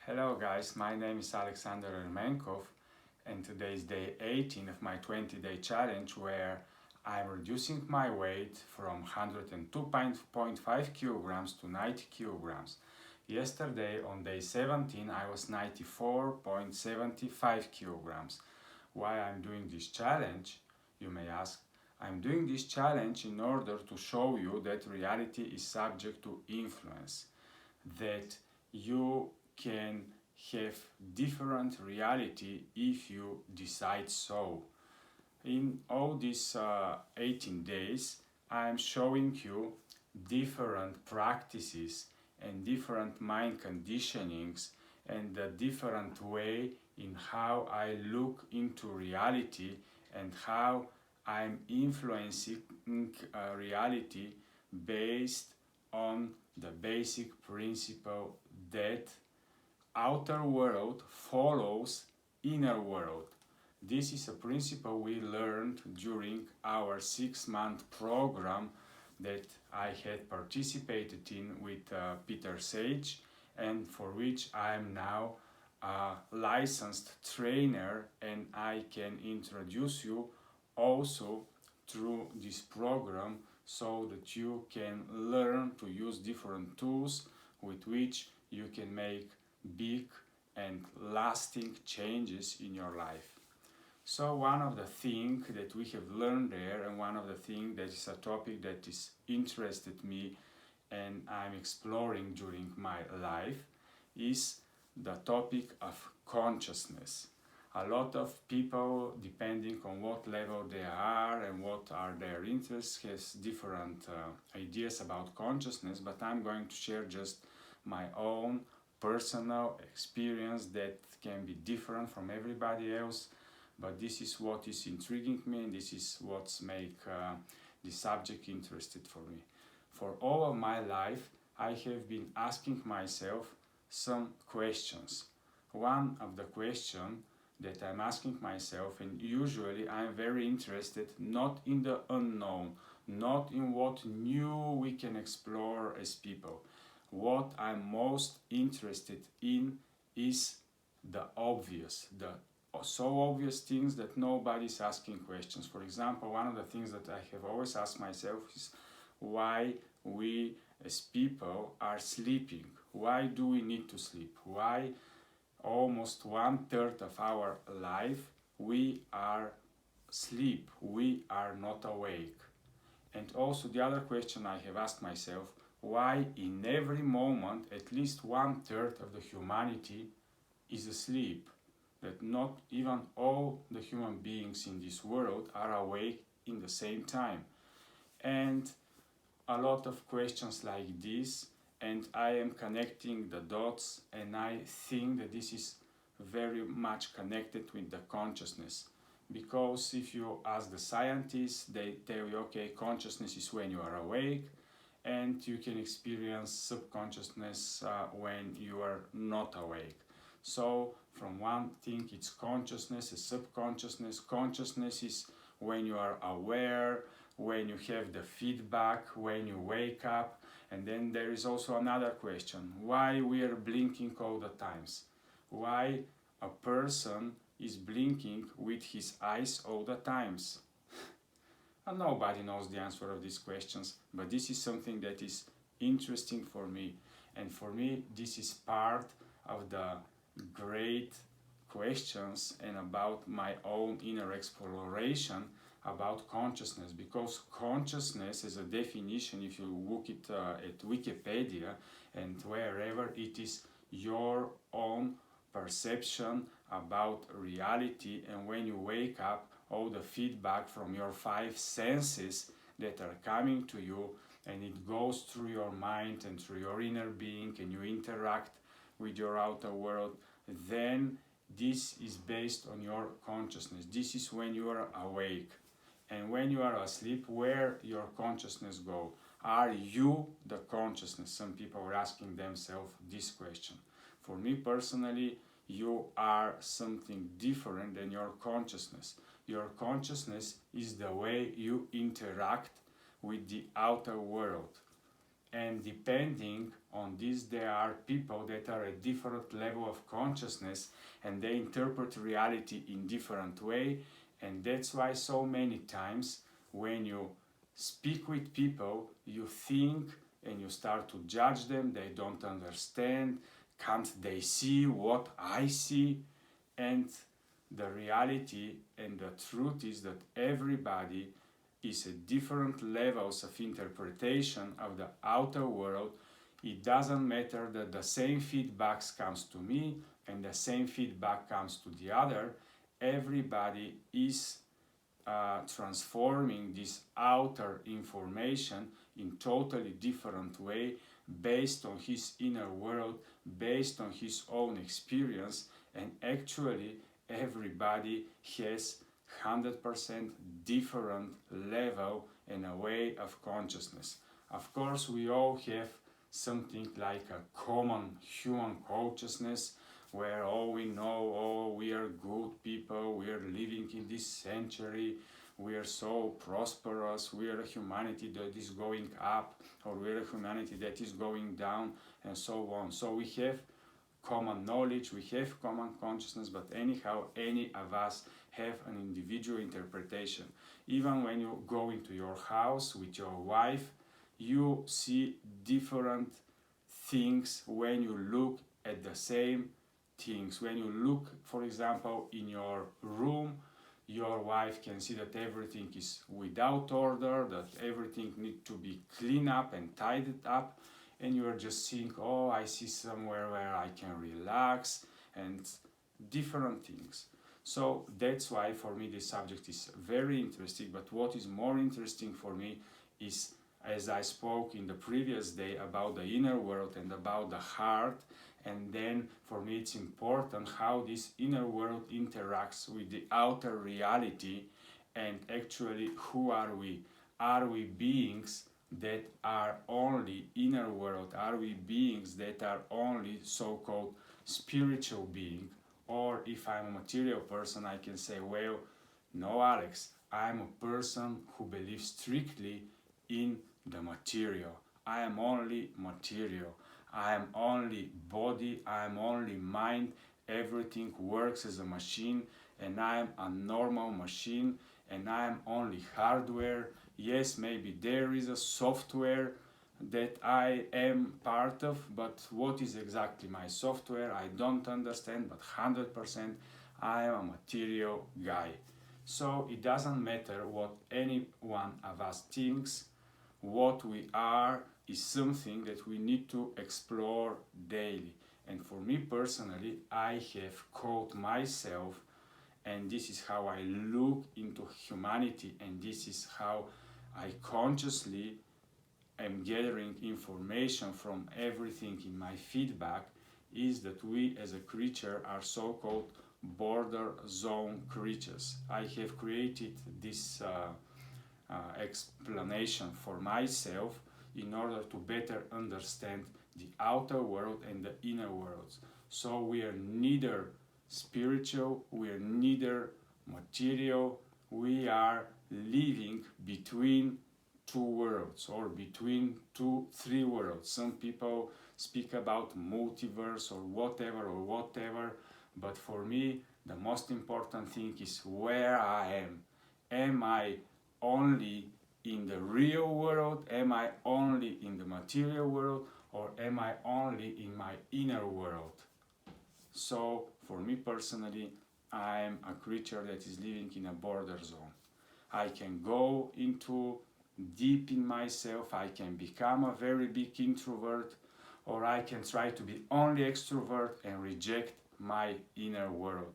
Hello guys, my name is Alexander Ermenkov and today is day 18 of my 20-day challenge where I'm reducing my weight from 102.5 kilograms to 90 kilograms. Yesterday on day 17 I was 94.75 kilograms. Why I'm doing this challenge, you may ask. I'm doing this challenge in order to show you that reality is subject to influence, that you can have different reality if you decide so. In all these 18 days, I'm showing you different practices and different mind conditionings and the different way in how I look into reality and how I'm influencing reality based on the basic principle that outer world follows inner world. This is a principle we learned during our 6-month program that I had participated in with Peter Sage, and for which I am now a licensed trainer, and I can introduce you also through this program so that you can learn to use different tools with which you can make big and lasting changes in your life. So one of the things that we have learned there, and one of the things that is a topic that is interested me and I'm exploring during my life, is the topic of consciousness. A lot of people, depending on what level they are and what are their interests, has different ideas about consciousness, but I'm going to share just my own personal experience that can be different from everybody else, but this is what is intriguing me, and this is what's make the subject interested for me. For all of my life I have been asking myself some questions. One of the questions that I'm asking myself, and usually I'm very interested not in the unknown, not in what new we can explore as people. What I'm most interested in is the obvious, the so obvious things that nobody's asking questions. For example, one of the things that I have always asked myself is why we as people are sleeping. Why do we need to sleep? Why almost 1/3 of our life we are asleep, we are not awake? And also the other question I have asked myself, why in every moment at least 1/3 of the humanity is asleep? That not even all the human beings in this world are awake in the same time. And a lot of questions like this, and I am connecting the dots, and I think that this is very much connected with the consciousness. Because if you ask the scientists, they tell you, okay, consciousness is when you are awake, and you can experience subconsciousness when you are not awake. So from one thing it's consciousness, it's subconsciousness. Consciousness is when you are aware, when you have the feedback, when you wake up. And then there is also another question, why we are blinking all the times? Why a person is blinking with his eyes all the times? And nobody knows the answer of these questions, but this is something that is interesting for me. And for me, this is part of the great questions and about my own inner exploration about consciousness. Because consciousness is a definition, if you look it at Wikipedia and wherever, it is your own perception about reality, and when you wake up, all the feedback from your 5 senses that are coming to you, and it goes through your mind and through your inner being, and you interact with your outer world, then this is based on your consciousness. This is when you are awake. And when you are asleep, where your consciousness go? Are you the consciousness? Some people are asking themselves this question. For me personally, you are something different than your consciousness. Your consciousness is the way you interact with the outer world. and depending on this, there are people that are at different level of consciousness, and they interpret reality in different way. And that's why so many times when you speak with people, you think and you start to judge them. They don't understand. Can't they see what I see? And the reality and the truth is that everybody is at different levels of interpretation of the outer world. It doesn't matter that the same feedbacks comes to me and the same feedback comes to the other. Everybody is transforming this outer information in totally different way based on his inner world, based on his own experience, and actually everybody has 100% different level and a way of consciousness. Of course, we all have something like a common human consciousness where all we know, oh, we are good people, we are living in this century, we are so prosperous, we are a humanity that is going up, or we are a humanity that is going down, and so on. So we have common knowledge, we have common consciousness, but anyhow, any of us have an individual interpretation. Even when you go into your house with your wife, you see different things when you look at the same things. When you look, for example, in your room, your wife can see that everything is without order, that everything needs to be cleaned up and tidied up, and you are just seeing, oh, I see somewhere where I can relax, and different things. So that's why for me this subject is very interesting. But what is more interesting for me is, as I spoke in the previous day about the inner world and about the heart, and then for me it's important how this inner world interacts with the outer reality. And actually, who are we? Are we beings that are only inner world? Are we beings that are only so-called spiritual being? Or if I'm a material person, I can say, well, no, Alex, I'm a person who believes strictly in the material. I am only material. I am only body. I am only mind. Everything works as a machine, and I am a normal machine, and I am only hardware. Yes, maybe there is a software that I am part of, but what is exactly my software? I don't understand, but 100% I am a material guy. So it doesn't matter what any one of us thinks. What we are is something that we need to explore daily. And for me personally, I have called myself, and this is how I look into humanity, and this is how I consciously am gathering information from everything in my feedback, is that we as a creature are so-called border zone creatures. I have created this explanation for myself in order to better understand the outer world and the inner worlds. So we are neither spiritual, we are neither material, we are living between two worlds, or between three worlds. Some people speak about multiverse or whatever, but for me the most important thing is where I am. Am I only in the real world? Am I only in the material world? Or am I only in my inner world? So for me personally, I am a creature that is living in a border zone. I can go into deep in myself, I can become a very big introvert, or I can try to be only extrovert and reject my inner world.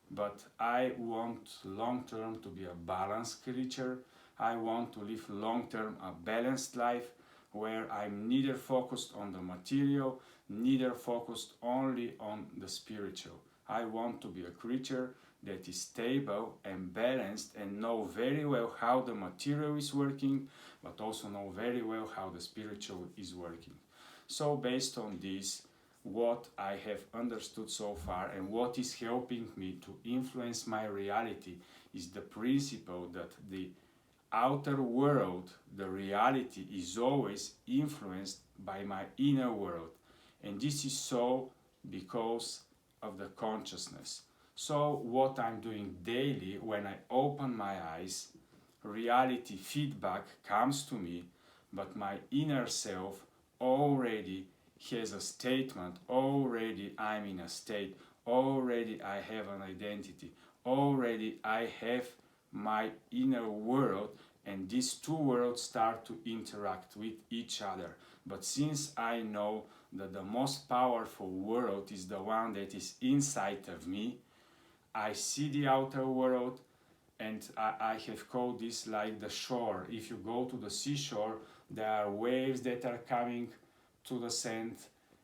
But I want long term to be a balanced creature. I want to live long term a balanced life where I'm neither focused on the material, neither focused only on the spiritual. I want to be a creature that is stable and balanced and know very well how the material is working, but also know very well how the spiritual is working. So based on this, what I have understood so far and what is helping me to influence my reality is the principle that the outer world, the reality, is always influenced by my inner world. And this is so because of the consciousness. So what I'm doing daily, when I open my eyes, reality feedback comes to me, but my inner self already has a statement, already I'm in a state, already I have an identity, already I have my inner world, and these two worlds start to interact with each other. But since I know that the most powerful world is the one that is inside of me, I see the outer world, and I have called this like the shore. If you go to the seashore, there are waves that are coming to the sand,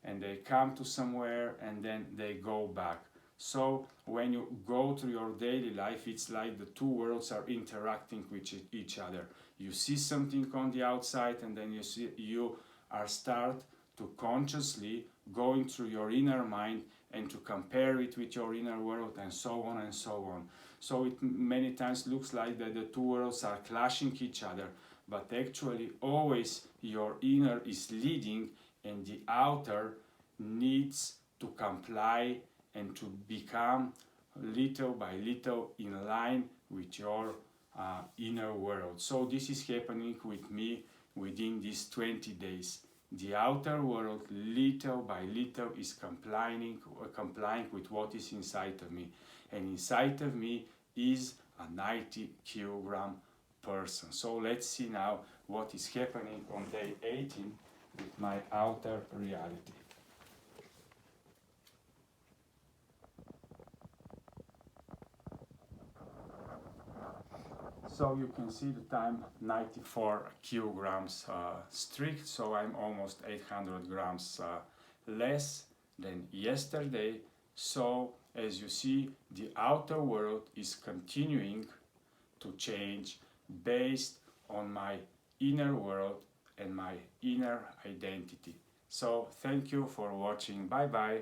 and they come to somewhere and then they go back. So when you go through your daily life, it's like the two worlds are interacting with each other. You see something on the outside, and then you are start to consciously going through your inner mind and to compare it with your inner world, and so on and so on. So it many times looks like that the two worlds are clashing each other, but actually always your inner is leading and the outer needs to comply and to become little by little in line with your inner world. So this is happening with me within these 20 days. The outer world, little by little, is complying with what is inside of me. And inside of me is a 90 kilogram person. So let's see now what is happening on day 18 with my outer reality. So you can see the time 94 kilograms strict, so I'm almost 800 grams less than yesterday. So as you see, the outer world is continuing to change based on my inner world and my inner identity. So thank you for watching. Bye bye.